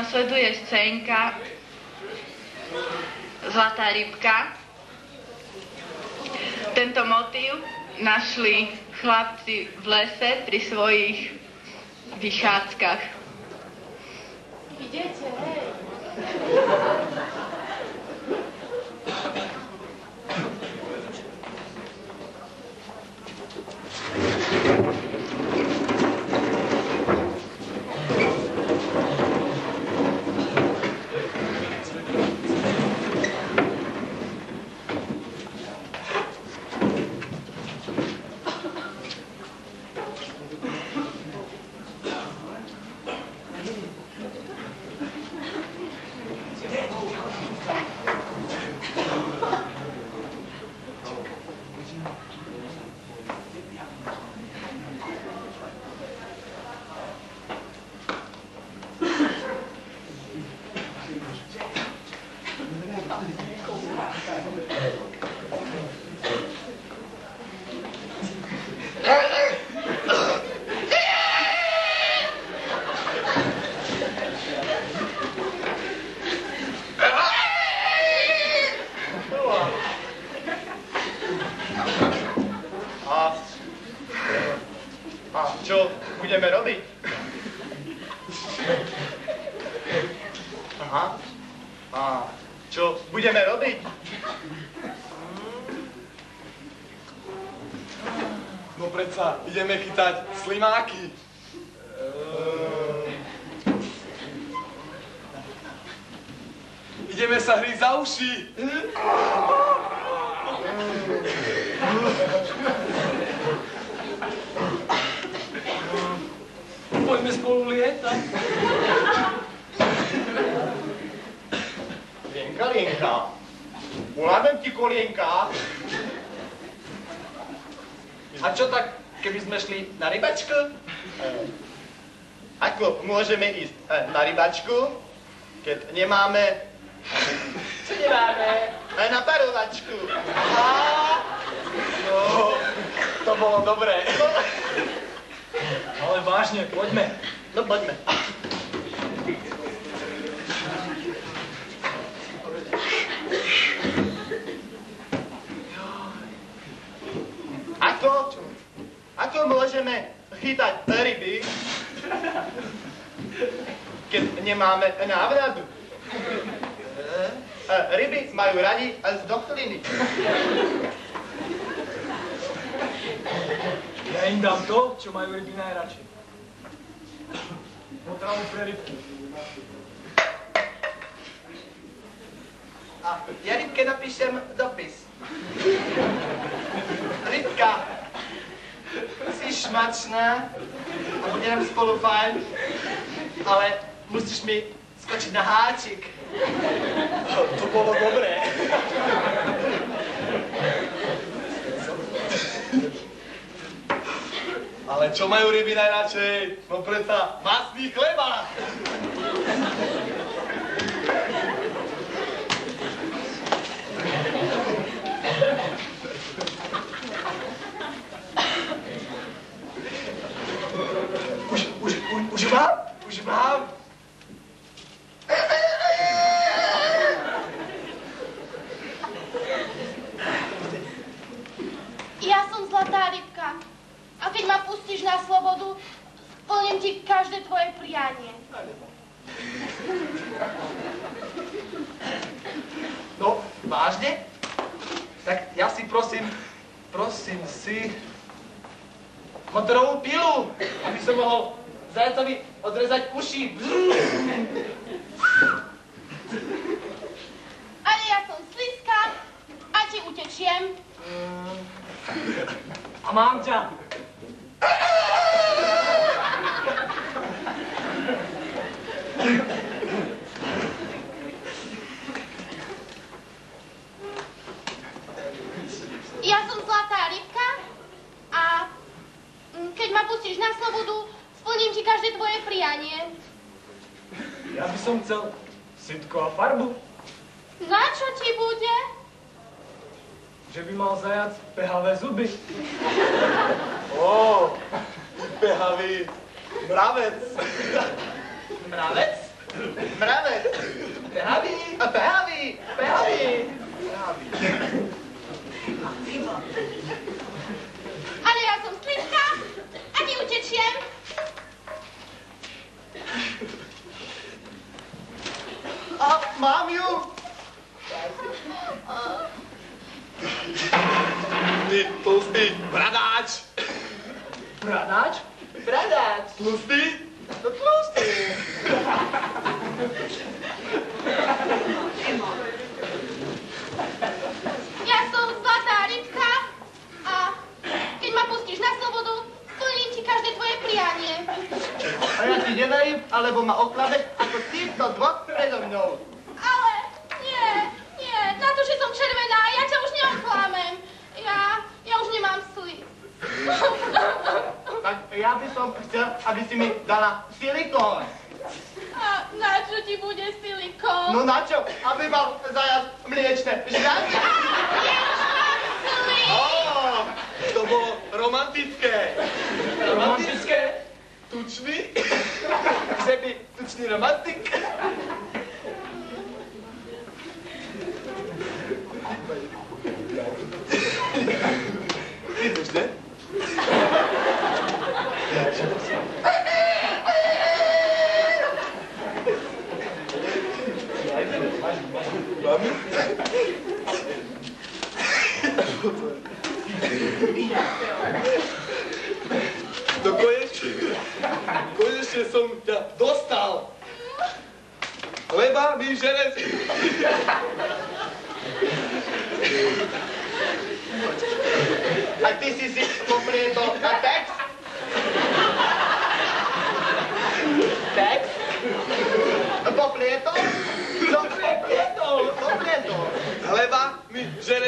nasleduje scénka Zlatá rybka. Tento motív našli chlapci v lese pri svojich vychádzkach. Idete, hej. Čo budeme robiť? Aha. A čo budeme robiť? No predsa, ideme chytať slimáky. Ideme sa hryť za uši. Poďme spolu lietať. Lienka, uľavím ti kolienka. A čo tak, keby sme šli na rybačku? Ako môžeme ísť na rybačku, keď nemáme... Čo nemáme? Na parovačku. No, to bolo dobré. Ale vážne, poďme. No poďme. Ako môžeme chytať ryby, keď nemáme návradu? Ryby majú radi zdochliny. Ja im dám to, čo majú ryby najradšej. Potravu pre rybky. A ja rybke napíšem dopis. Rybka, si šmačná a bude nám spolu fajn, ale musíš mi skočiť na háčik. To bolo dobré. Ale čo majú ryby najradšej? No predsa masný chleba. Už mám? Už mám? Ja som Zlatá rybka. A keď ma pustíš na slobodu, splním ti každé tvoje prianie. No, vážne? Tak ja si prosím si motorovú pilu, aby som mohol zajacovi odrezať uši. Ale ja som slizka a ti utečiem. A mám ťa. Ja som Zlatá rybka a keď ma pustíš na slobodu, splním ti každé tvoje prianie. Ja by som chcel sitko a farbu. Na čo ti bude? Že by mal zajac pehavé zuby. Ó, pehavý mravec. Mravec? Mravec. Behavý. Behavý. Ale ja som Slivka a neutečiem. A mám ju. Ty tlustý bradáč. Bradáč? Bradáč. Tlustý? To tlustý. Ja som Zlatá rybka a keď ma pustíš na slobodu, splním ti každé tvoje prianie. A ja ti neverím, alebo ma oklameš ako týchto dvoch predo mnou. Ale nie, na to, že som červená, ja ťa už neoklamem. Ja už nemám sliz. Tak ja by som chcel, aby si mi dala silikón. A na čo ti bude silikón? No na čo? Aby mal zajac mliečne žľazy. Ja už mám sliz. Ó, to bolo romantické. Romantické? Tučný? Že by tučný romantik? Ideš, ne? Mami? No konečne som ťa dostal. Leba mi žerec. A ty si poprieto na text? Text? Poprieto? No poprieto. Leba mi žerec.